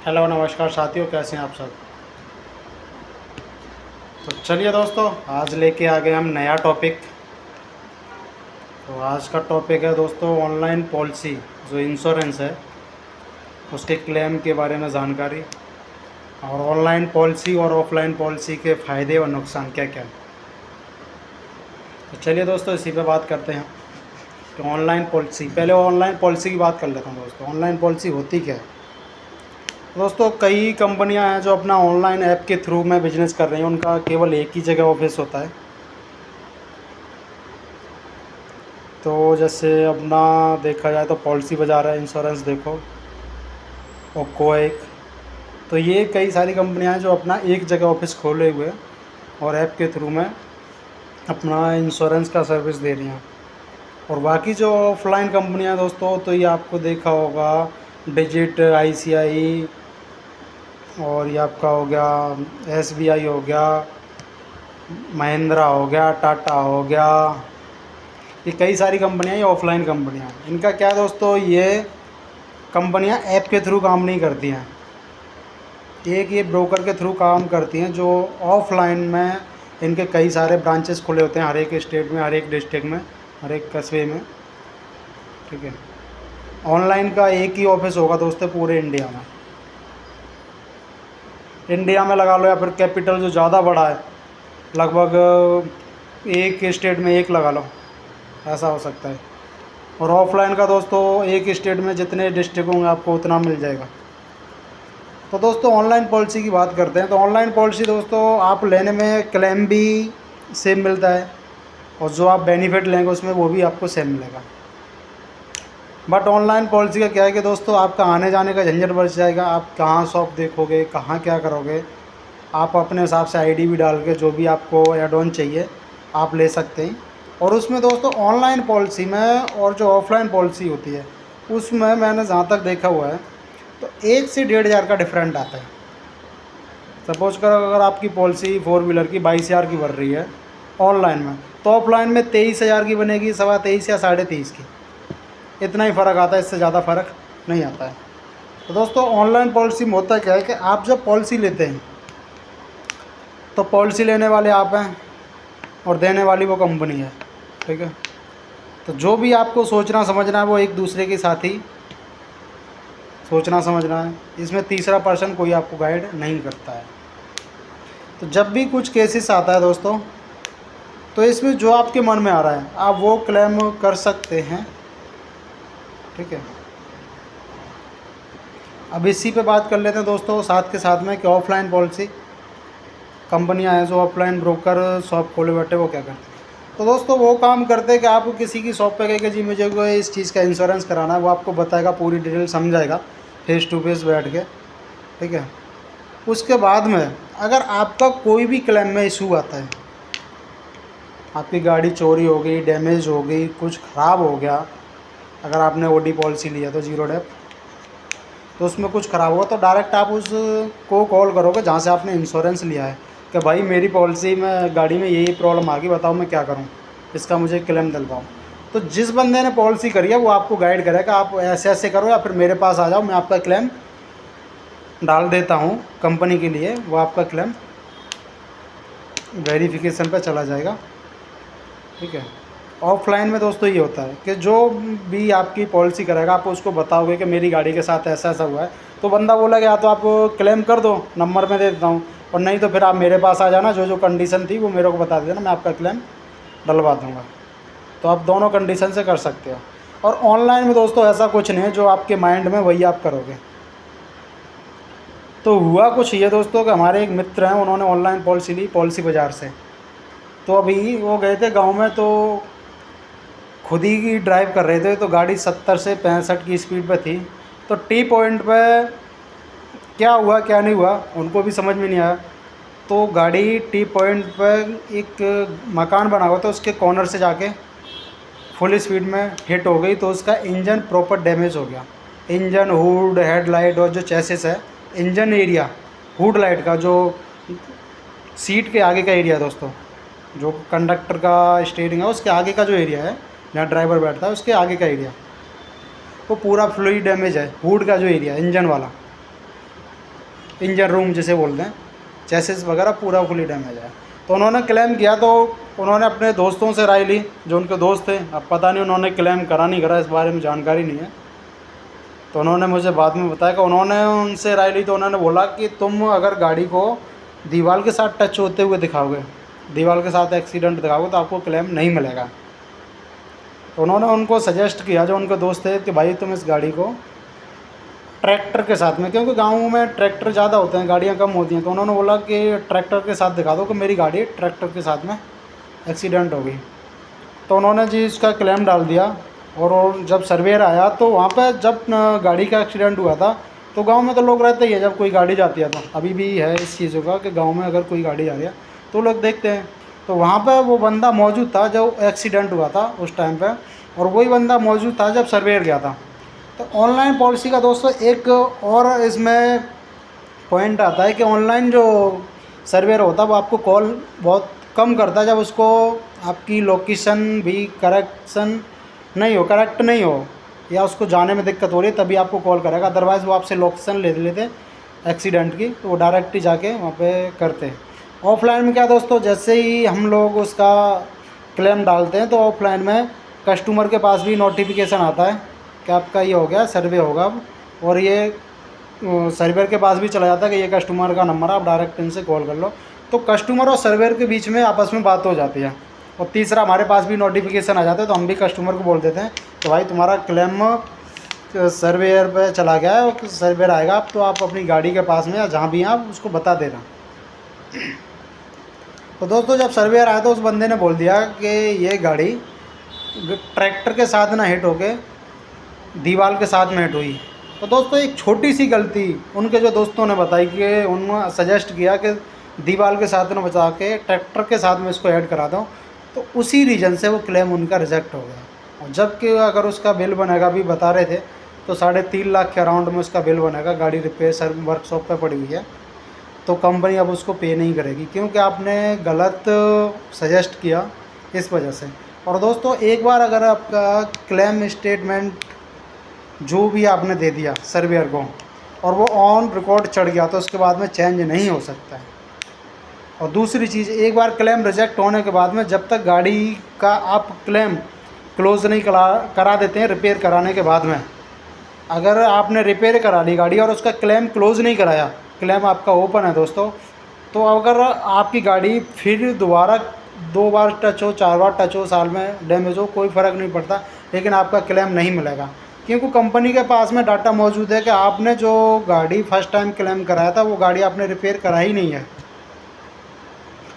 Hello नमस्कार साथियों, कैसे हैं आप सब। तो चलिए दोस्तों, आज लेके आ गए हम नया टॉपिक। तो आज का टॉपिक है दोस्तों ऑनलाइन पॉलिसी, जो इंश्योरेंस है उसके क्लेम के बारे में जानकारी, और ऑनलाइन पॉलिसी और ऑफलाइन पॉलिसी के फ़ायदे और नुकसान क्या क्या हैं। तो चलिए दोस्तों, इसी पे बात करते हैं। तो ऑनलाइन पॉलिसी, पहले ऑनलाइन पॉलिसी की बात कर लेता हूँ दोस्तों। ऑनलाइन पॉलिसी होती क्या है दोस्तों? कई कंपनियां हैं जो अपना ऑनलाइन ऐप के थ्रू में बिजनेस कर रही हैं। उनका केवल एक ही जगह ऑफिस होता है। तो जैसे अपना देखा जाए तो पॉलिसी बाजार है, इंश्योरेंस देखो, और कोएक। तो ये कई सारी कंपनियां हैं जो अपना एक जगह ऑफिस खोले हुए हैं और ऐप के थ्रू में अपना इंश्योरेंस का सर्विस दे रही हैं। और बाकी जो ऑफलाइन कंपनियां दोस्तों, तो ये आपको देखा होगा, डिजिट, आईसीआई, और ये आपका हो गया एसबीआई हो गया, महिंद्रा हो गया, टाटा हो गया। ये कई सारी कंपनियां, ये ऑफलाइन कंपनियां हैं। इनका क्या है दोस्तों, ये कंपनियां ऐप के थ्रू काम नहीं करती हैं। एक ये ब्रोकर के थ्रू काम करती हैं, जो ऑफलाइन में इनके कई सारे ब्रांचेस खुले होते हैं, हर एक स्टेट में, हर एक डिस्ट्रिक्ट में, हर एक कस्बे में। ठीक है। ऑनलाइन का एक ही ऑफिस होगा दोस्तों पूरे इंडिया में। इंडिया में लगा लो, या फिर कैपिटल जो ज़्यादा बड़ा है, लगभग एक स्टेट में एक लगा लो, ऐसा हो सकता है। और ऑफलाइन का दोस्तों, एक स्टेट में जितने डिस्ट्रिक्ट होंगे आपको उतना मिल जाएगा। तो दोस्तों ऑनलाइन पॉलिसी की बात करते हैं। तो ऑनलाइन पॉलिसी दोस्तों, आप लेने में क्लेम भी सेम मिलता है, और जो आप बेनिफिट लेंगे उसमें वो भी आपको सेम मिलेगा। बट ऑनलाइन पॉलिसी का क्या है कि दोस्तों, आपका आने जाने का झंझट बच जाएगा। आप कहाँ शॉप देखोगे, कहाँ क्या करोगे, आप अपने हिसाब से आईडी भी डाल के जो भी आपको ऐड ऑन चाहिए आप ले सकते हैं। और उसमें दोस्तों ऑनलाइन पॉलिसी में और जो ऑफलाइन पॉलिसी होती है उसमें, मैंने जहाँ तक देखा हुआ है, तो 1 से 1,500 का डिफरेंट आता है। सपोज करो, अगर आपकी पॉलिसी 4 व्हीलर की 22,000 की बढ़ रही है ऑनलाइन में, तो ऑफलाइन में 23,000 की बनेगी, 23.25 या 23.5 की। इतना ही फ़र्क आता है, इससे ज़्यादा फ़र्क नहीं आता है। तो दोस्तों ऑनलाइन पॉलिसी में होता क्या है कि आप जब पॉलिसी लेते हैं तो पॉलिसी लेने वाले आप हैं और देने वाली वो कंपनी है। ठीक है। तो जो भी आपको सोचना समझना है वो एक दूसरे के साथ ही सोचना समझना है। इसमें तीसरा पर्सन कोई आपको गाइड नहीं करता है। तो जब भी कुछ केसेस आता है दोस्तों, तो इसमें जो आपके मन में आ रहा है आप वो क्लेम कर सकते हैं। ठीक है। अब इसी पे बात कर लेते हैं दोस्तों साथ के साथ में कि ऑफलाइन पॉलिसी कंपनियां हैं जो ऑफलाइन ब्रोकर शॉप खोले बैठे, वो क्या करते हैं। तो दोस्तों वो काम करते हैं कि आप किसी की शॉप पे गए कि जी मुझे कोई इस चीज़ का इंश्योरेंस कराना है, वो आपको बताएगा, पूरी डिटेल समझाएगा फेस टू फेस बैठ के। ठीक है। उसके बाद में अगर आपका कोई भी क्लेम में इशू आता है, आपकी गाड़ी चोरी हो गई, डैमेज हो गई, कुछ ख़राब हो गया, अगर आपने ओडी पॉलिसी लिया तो जीरो डेप, तो उसमें कुछ ख़राब हुआ तो डायरेक्ट आप उसको कॉल करोगे जहाँ से आपने इंश्योरेंस लिया है कि भाई मेरी पॉलिसी में गाड़ी में यही प्रॉब्लम आ गई, बताओ मैं क्या करूँ, इसका मुझे क्लेम दिलवाओ। तो जिस बंदे ने पॉलिसी करी है वो आपको गाइड करेगा, आप ऐसे ऐसे करो या फिर मेरे पास आ जाओ, मैं आपका क्लेम डाल देता हूँ कंपनी के लिए। वो आपका क्लेम वेरिफिकेशन पर चला जाएगा। ठीक है। ऑफलाइन में दोस्तों ये होता है कि जो भी आपकी पॉलिसी करेगा आप उसको बताओगे कि मेरी गाड़ी के साथ ऐसा ऐसा हुआ है, तो बंदा बोलेगा या तो आप क्लेम कर दो, नंबर मैं दे देता हूँ, और नहीं तो फिर आप मेरे पास आ जाना, जो जो कंडीशन थी वो मेरे को बता देना, मैं आपका क्लेम डलवा दूँगा। तो आप दोनों कंडीशन से कर सकते हो। और ऑनलाइन में दोस्तों ऐसा कुछ नहीं है, जो आपके माइंड में वही आप करोगे। तो हुआ कुछ ये दोस्तों कि हमारे एक मित्र हैं, उन्होंने ऑनलाइन पॉलिसी ली पॉलिसी बाज़ार से। तो अभी वो गए थे गाँव में, तो खुद ही ड्राइव कर रहे थे, तो गाड़ी 70 से 65 की स्पीड पे थी। तो टी पॉइंट पे क्या हुआ क्या नहीं हुआ उनको भी समझ में नहीं आया। तो गाड़ी टी पॉइंट पर एक मकान बना हुआ था, उसके कॉर्नर से जाके फुल स्पीड में हिट हो गई। तो उसका इंजन प्रॉपर डैमेज हो गया। इंजन, हुड, हेडलाइट और जो चेसिस है, इंजन एरिया, हुड लाइट का जो सीट के आगे का एरिया दोस्तों, जो कंडक्टर का स्टीयरिंग है उसके आगे का जो एरिया है जहाँ ड्राइवर बैठता है उसके आगे का एरिया, वो पूरा फुली डैमेज है। हुड का जो एरिया इंजन वाला, इंजन रूम जिसे बोलते हैं, चेसिस वगैरह पूरा फुली डैमेज है। तो उन्होंने क्लेम किया, तो उन्होंने अपने दोस्तों से राय ली, जो उनके दोस्त थे। अब पता नहीं उन्होंने क्लेम करा नहीं करा, इस बारे में जानकारी नहीं है। तो उन्होंने मुझे बाद में बताया कि उन्होंने उनसे राय ली, तो उन्होंने बोला कि तुम अगर गाड़ी को दीवार के साथ टच होते हुए दिखाओगे, दीवार के साथ एक्सीडेंट दिखाओगे, तो आपको क्लेम नहीं मिलेगा। तो उन्होंने उनको सजेस्ट किया, जो उनके दोस्त थे, कि भाई तुम इस गाड़ी को ट्रैक्टर के साथ में, क्योंकि गाँव में ट्रैक्टर ज़्यादा होते हैं, गाड़ियाँ कम होती हैं, तो उन्होंने बोला कि ट्रैक्टर के साथ दिखा दो कि मेरी गाड़ी ट्रैक्टर के साथ में एक्सीडेंट हो गई। तो उन्होंने जी इसका क्लेम डाल दिया। और जब सर्वेयर आया, तो वहाँ पे जब गाड़ी का एक्सीडेंट हुआ था, तो गांव में तो लोग रहते ही है, जब कोई गाड़ी जाती है, तो अभी भी है इस चीज़ों का कि गांव में अगर कोई गाड़ी जा रही है तो लोग देखते हैं। तो वहाँ पे वो बंदा मौजूद था जो एक्सीडेंट हुआ था उस टाइम पे, और वही बंदा मौजूद था जब सर्वेयर गया था। तो ऑनलाइन पॉलिसी का दोस्तों एक और इसमें पॉइंट आता है कि ऑनलाइन जो सर्वेयर होता है वो आपको कॉल बहुत कम करता है, जब उसको आपकी लोकेशन भी करेक्ट नहीं हो या उसको जाने में दिक्कत हो रही है, तभी आपको कॉल करेगा। अदरवाइज़ वो आपसे लोकेशन ले लेते एक्सीडेंट की, तो वो डायरेक्ट ही जाके वहाँ पे करते। ऑफलाइन में क्या दोस्तों, जैसे ही हम लोग उसका क्लेम डालते हैं, तो ऑफलाइन में कस्टमर के पास भी नोटिफिकेशन आता है कि आपका ये हो गया, सर्वे होगा अब, और ये सर्वेयर के पास भी चला जाता है कि ये कस्टमर का नंबर है, आप डायरेक्ट इनसे कॉल कर लो। तो कस्टमर और सर्वेयर के बीच में आपस में बात हो जाती है। और तीसरा, हमारे पास भी नोटिफिकेशन आ जाता है, तो हम भी कस्टमर को बोल देते हैं तो भाई तुम्हारा क्लेम सर्वेयर पे चला गया है, और सर्वेयर आएगा, तो आप अपनी गाड़ी के पास में या जहाँ भी हैं आप उसको बता देना। तो दोस्तों जब सर्वेयर आया, तो उस बंदे ने बोल दिया कि ये गाड़ी ट्रैक्टर के साथ ना हिट होके दीवार के साथ में हिट हुई। तो दोस्तों एक छोटी सी गलती उनके जो दोस्तों ने बताई कि उन्होंने सजेस्ट किया कि दीवार के साथ में बचा के ट्रैक्टर के साथ में इसको ऐड करा दो, तो उसी रीज़न से वो क्लेम उनका रिजेक्ट हो गया। और जबकि अगर उसका बिल बनेगा, भी बता रहे थे, तो 3.5 लाख के अराउंड में उसका बिल बनेगा। गाड़ी रिपेयर वर्कशॉप पे पड़ी हुई है, तो कंपनी अब उसको पे नहीं करेगी, क्योंकि आपने गलत सजेस्ट किया इस वजह से। और दोस्तों एक बार अगर आपका क्लेम स्टेटमेंट जो भी आपने दे दिया सर्वेयर को, और वो ऑन रिकॉर्ड चढ़ गया, तो उसके बाद में चेंज नहीं हो सकता है। और दूसरी चीज़, एक बार क्लेम रिजेक्ट होने के बाद में जब तक गाड़ी का आप क्लेम क्लोज़ नहीं करा देते हैं रिपेयर कराने के बाद में, अगर आपने रिपेयर करा ली गाड़ी और उसका क्लेम क्लोज़ नहीं कराया, क्लेम आपका ओपन है दोस्तों, तो अगर आपकी गाड़ी फिर दोबारा 2 बार टच हो, 4 बार टच हो, साल में डैमेज हो, कोई फ़र्क नहीं पड़ता, लेकिन आपका क्लेम नहीं मिलेगा। क्योंकि कंपनी के पास में डाटा मौजूद है कि आपने जो गाड़ी फर्स्ट टाइम क्लेम कराया था, वो गाड़ी आपने रिपेयर कराई नहीं है।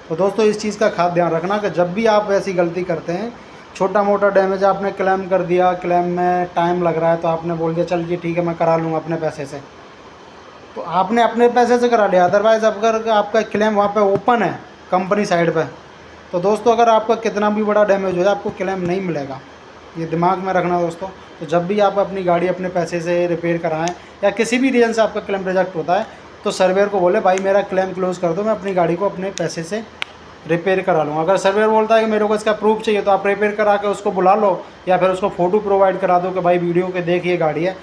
तो दोस्तों इस चीज़ का खास ध्यान रखना कि जब भी आप ऐसी गलती करते हैं, छोटा मोटा डैमेज आपने क्लेम कर दिया, क्लेम में टाइम लग रहा है, तो आपने बोल दिया चल जी ठीक है मैं करा लूँगा अपने पैसे से, तो आपने अपने पैसे से करा लिया। अदरवाइज़ अगर आपका क्लेम वहाँ पे ओपन है कंपनी साइड पे, तो दोस्तों अगर आपका कितना भी बड़ा डैमेज हो जाए, आपको क्लेम नहीं मिलेगा। ये दिमाग में रखना दोस्तों। तो जब भी आप अपनी गाड़ी अपने पैसे से रिपेयर कराएं, या किसी भी रीज़न से आपका क्लेम रिजेक्ट होता है, तो सर्वेयर को बोले भाई मेरा क्लेम क्लोज़ कर दो, मैं अपनी गाड़ी को अपने पैसे से रिपेयर करा लूँगा। अगर सर्वेयर बोलता है कि मेरे को इसका प्रूफ चाहिए, तो आप रिपेयर करा के उसको बुला लो, या फिर उसको फ़ोटो प्रोवाइड करा दो कि भाई वीडियो के देख ये गाड़ी है,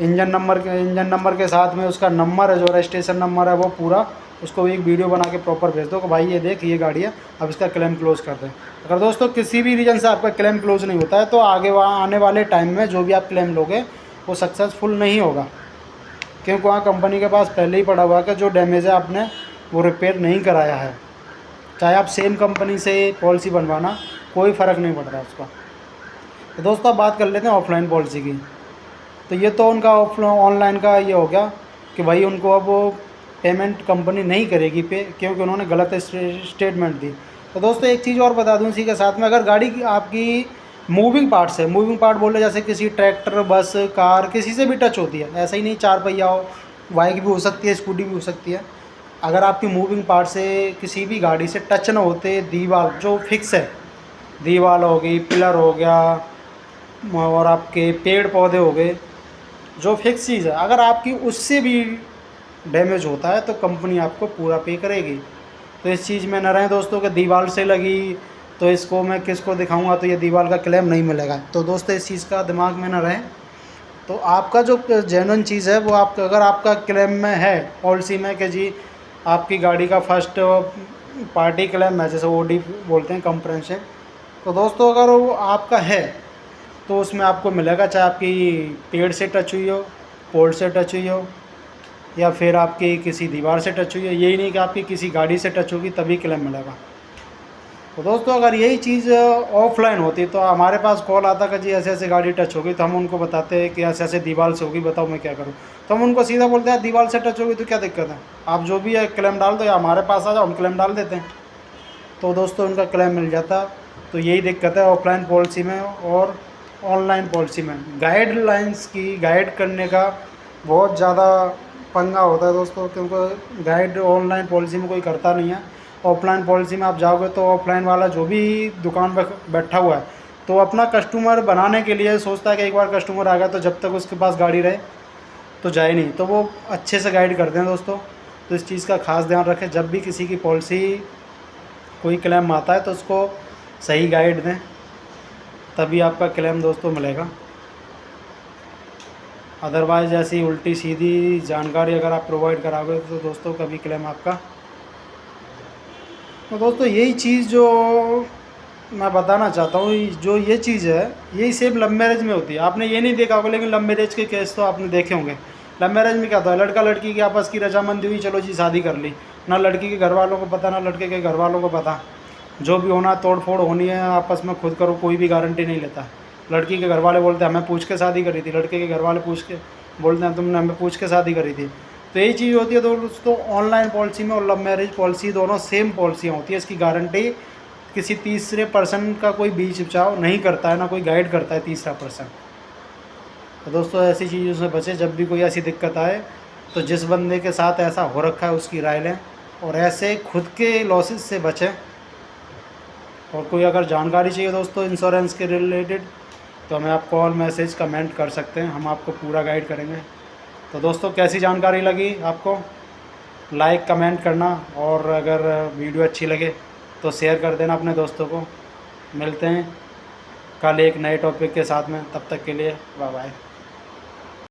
इंजन नंबर के साथ में उसका नंबर है, जो रजिस्ट्रेशन नंबर है वो पूरा, उसको एक वीडियो बना के प्रॉपर भेज दो कि भाई ये देख ये गाड़ी है, अब इसका क्लेम क्लोज़ कर दें। अगर दोस्तों किसी भी रीज़न से आपका क्लेम क्लोज़ नहीं होता है, तो आगे आने वाले टाइम में जो भी आप क्लेम लोगे वो सक्सेसफुल नहीं होगा, क्योंकि वहाँ कंपनी के पास पहले ही पड़ा हुआ है कि जो डैमेज है आपने वो रिपेयर नहीं कराया है। चाहे आप सेम कंपनी से पॉलिसी बनवाना, कोई फ़र्क नहीं पड़ रहा उसका। तो दोस्तों अब बात कर लेते हैं ऑफलाइन पॉलिसी की। तो ये तो उनका ऑनलाइन का ये हो गया कि भाई उनको अब पेमेंट कंपनी नहीं करेगी पे, क्योंकि उन्होंने गलत स्टेटमेंट दी। तो दोस्तों एक चीज़ और बता दूं इसी के साथ में, अगर गाड़ी की आपकी मूविंग पार्ट्स है, मूविंग पार्ट बोले जैसे किसी ट्रैक्टर, बस, कार, किसी से भी टच होती है, ऐसा ही नहीं 4 पहिया हो, बाइक भी हो सकती है, स्कूटी भी हो सकती है, अगर आपकी मूविंग पार्ट से किसी भी गाड़ी से टच ना होते, दीवार जो फिक्स है, दीवार हो गई, पिलर हो गया, और आपके पेड़ पौधे हो गए, जो फिक्स चीज़ है, अगर आपकी उससे भी डैमेज होता है तो कंपनी आपको पूरा पे करेगी। तो इस चीज़ में न रहें दोस्तों कि दीवार से लगी तो इसको मैं किसको दिखाऊंगा, तो ये दीवार का क्लेम नहीं मिलेगा। तो दोस्तों इस चीज़ का दिमाग में न रहें। तो आपका जो जेन्युइन चीज़ है वो आप, अगर आपका क्लेम में है पॉलिसी में कि जी आपकी गाड़ी का फर्स्ट पार्टी क्लेम है, जैसे ओडी बोलते हैं कंप्रेंसिव, तो दोस्तों अगर वो आपका है तो उसमें आपको मिलेगा, चाहे आपकी पेड़ से टच हुई हो, पोल से टच हुई हो, या फिर आपकी किसी दीवार से टच हुई हो। यही नहीं कि आपकी किसी गाड़ी से टच होगी तभी क्लेम मिलेगा। तो दोस्तों अगर यही चीज़ ऑफलाइन होती तो हमारे पास कॉल आता कि जी ऐसे ऐसे गाड़ी टच होगी, तो हम उनको बताते हैं कि ऐसे ऐसे दीवार से होगी, बताओ मैं क्या करूँ। तो हम उनको सीधा बोलते हैं दीवार से टच होगी तो क्या दिक्कत है, आप जो भी है क्लेम डाल दो या हमारे पास आ जाओ, हम क्लेम डाल देते हैं। तो दोस्तों उनका क्लेम मिल जाता। तो यही दिक्कत है ऑफलाइन पॉलिसी में और ऑनलाइन पॉलिसी में। गाइडलाइंस की गाइड करने का बहुत ज़्यादा पंगा होता है दोस्तों, क्योंकि गाइड ऑनलाइन पॉलिसी में कोई करता नहीं है। ऑफलाइन पॉलिसी में आप जाओगे तो ऑफलाइन वाला जो भी दुकान पर बैठा हुआ है तो अपना कस्टमर बनाने के लिए सोचता है कि एक बार कस्टमर आ गया तो जब तक उसके पास गाड़ी रहे तो जाए नहीं, तो वो अच्छे से गाइड करते हैं दोस्तों। तो इस चीज़ का खास ध्यान रखें, जब भी किसी की पॉलिसी कोई क्लेम आता है तो उसको सही गाइड दें, तभी आपका क्लेम दोस्तों मिलेगा। अदरवाइज़ ऐसी उल्टी सीधी जानकारी अगर आप प्रोवाइड कराओगे तो दोस्तों कभी क्लेम आपका। तो दोस्तों यही चीज़ जो मैं बताना चाहता हूँ, जो ये चीज़ है यही सेम लव मैरिज में होती है। आपने ये नहीं देखा होगा लेकिन लव मैरिज के केस तो आपने देखे होंगे। लव मैरिज में क्या होता है, लड़का लड़की की आपस की रजामंदी हुई, चलो जी शादी कर ली, ना लड़की के घर वालों को पता ना लड़के के घर वालों को पता। जो भी होना तोड़ फोड़ होनी है आपस में खुद करो, कोई भी गारंटी नहीं लेता। लड़की के घर वाले बोलते हैं हमें पूछ के शादी करी थी, लड़के के घर वाले पूछ के बोलते हैं तुमने हमें पूछ के शादी करी थी। तो यही चीज़ होती है दोस्तों ऑनलाइन पॉलिसी में और लव मैरिज पॉलिसी, दोनों सेम पॉलिसियाँ होती है। इसकी गारंटी किसी तीसरे पर्सन का कोई बीच बचाव नहीं करता है, ना कोई गाइड करता है तीसरा पर्सन। तो दोस्तों ऐसी चीज़ों से बचें, जब भी कोई ऐसी दिक्कत आए तो जिस बंदे के साथ ऐसा हो रखा है उसकी राय लें और ऐसे खुद के लॉसेस से बचें। और कोई अगर जानकारी चाहिए दोस्तों इंश्योरेंस के रिलेटेड तो हमें आप कॉल मैसेज कमेंट कर सकते हैं, हम आपको पूरा गाइड करेंगे। तो दोस्तों कैसी जानकारी लगी आपको, लाइक कमेंट करना, और अगर वीडियो अच्छी लगे तो शेयर कर देना अपने दोस्तों को। मिलते हैं कल एक नए टॉपिक के साथ में, तब तक के लिए बाय बाय।